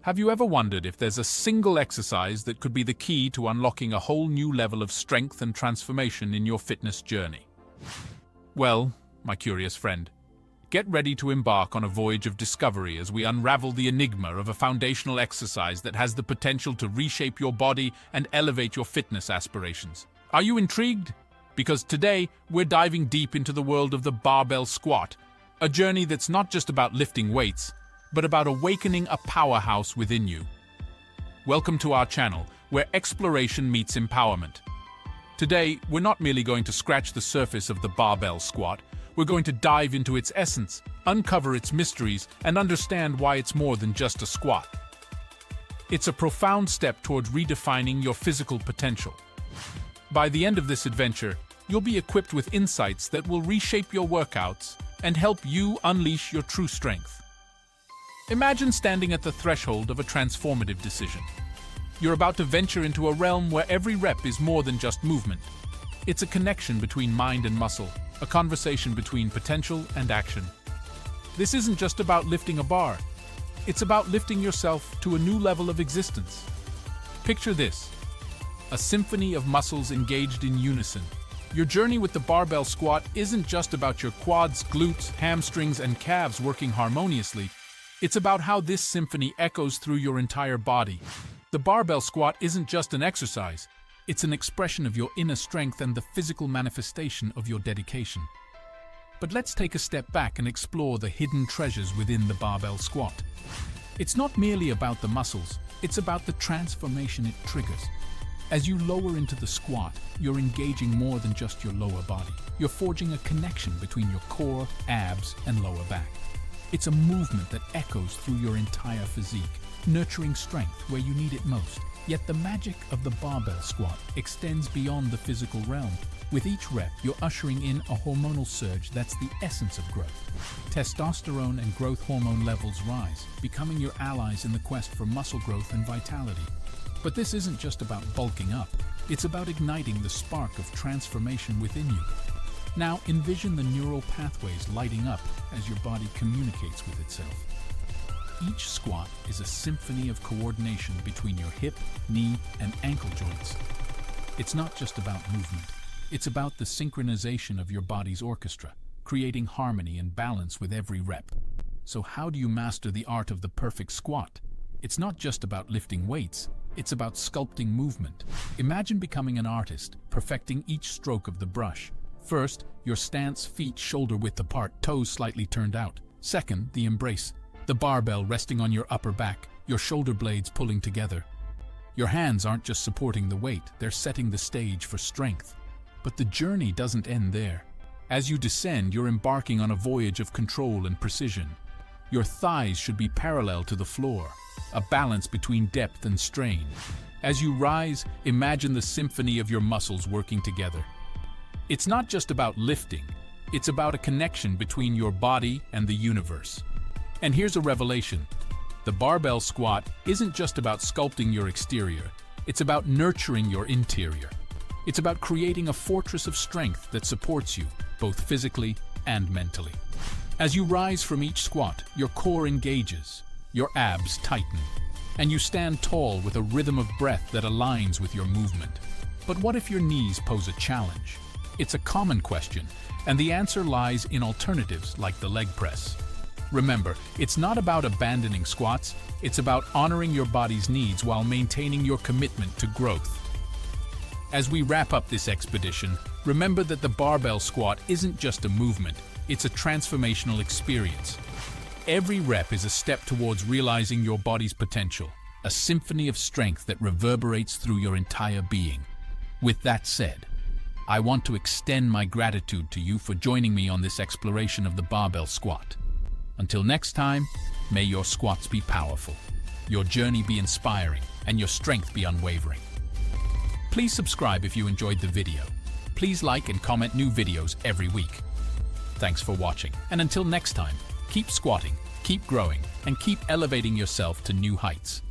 Have you ever wondered if there's a single exercise that could be the key to unlocking a whole new level of strength and transformation in your fitness journey? Well, my curious friend, get ready to embark on a voyage of discovery as we unravel the enigma of a foundational exercise that has the potential to reshape your body and elevate your fitness aspirations. Are you intrigued? Because today, we're diving deep into the world of the barbell squat, a journey that's not just about lifting weights, but about awakening a powerhouse within you. Welcome to our channel, where exploration meets empowerment. Today, we're not merely going to scratch the surface of the barbell squat, we're going to dive into its essence, uncover its mysteries, and understand why it's more than just a squat. It's a profound step toward redefining your physical potential. By the end of this adventure, you'll be equipped with insights that will reshape your workouts and help you unleash your true strength. Imagine standing at the threshold of a transformative decision. You're about to venture into a realm where every rep is more than just movement. It's a connection between mind and muscle, a conversation between potential and action. This isn't just about lifting a bar. It's about lifting yourself to a new level of existence. Picture this: a symphony of muscles engaged in unison. Your journey with the barbell squat isn't just about your quads, glutes, hamstrings, and calves working harmoniously. It's about how this symphony echoes through your entire body. The barbell squat isn't just an exercise. It's an expression of your inner strength and the physical manifestation of your dedication. But let's take a step back and explore the hidden treasures within the barbell squat. It's not merely about the muscles, it's about the transformation it triggers. As you lower into the squat, you're engaging more than just your lower body. You're forging a connection between your core, abs, and lower back. It's a movement that echoes through your entire physique, nurturing strength where you need it most. Yet the magic of the barbell squat extends beyond the physical realm. With each rep, you're ushering in a hormonal surge that's the essence of growth. Testosterone and growth hormone levels rise, becoming your allies in the quest for muscle growth and vitality. But this isn't just about bulking up. It's about igniting the spark of transformation within you. Now envision the neural pathways lighting up as your body communicates with itself. Each squat is a symphony of coordination between your hip, knee, and ankle joints. It's not just about movement. It's about the synchronization of your body's orchestra, creating harmony and balance with every rep. So how do you master the art of the perfect squat? It's not just about lifting weights. It's about sculpting movement. Imagine becoming an artist, perfecting each stroke of the brush. First, your stance, feet shoulder-width apart, toes slightly turned out. Second, the embrace, the barbell resting on your upper back, your shoulder blades pulling together. Your hands aren't just supporting the weight, they're setting the stage for strength. But the journey doesn't end there. As you descend, you're embarking on a voyage of control and precision. Your thighs should be parallel to the floor, a balance between depth and strain. As you rise, imagine the symphony of your muscles working together. It's not just about lifting, it's about a connection between your body and the universe. And here's a revelation: the barbell squat isn't just about sculpting your exterior, it's about nurturing your interior. It's about creating a fortress of strength that supports you, both physically and mentally. As you rise from each squat, your core engages, your abs tighten, and you stand tall with a rhythm of breath that aligns with your movement. But what if your knees pose a challenge? It's a common question, and the answer lies in alternatives like the leg press. Remember, it's not about abandoning squats, it's about honoring your body's needs while maintaining your commitment to growth. As we wrap up this expedition, remember that the barbell squat isn't just a movement, it's a transformational experience. Every rep is a step towards realizing your body's potential, a symphony of strength that reverberates through your entire being. With that said, I want to extend my gratitude to you for joining me on this exploration of the barbell squat. Until next time, may your squats be powerful, your journey be inspiring, and your strength be unwavering. Please subscribe if you enjoyed the video. Please like and comment new videos every week. Thanks for watching, and until next time, keep squatting, keep growing, and keep elevating yourself to new heights.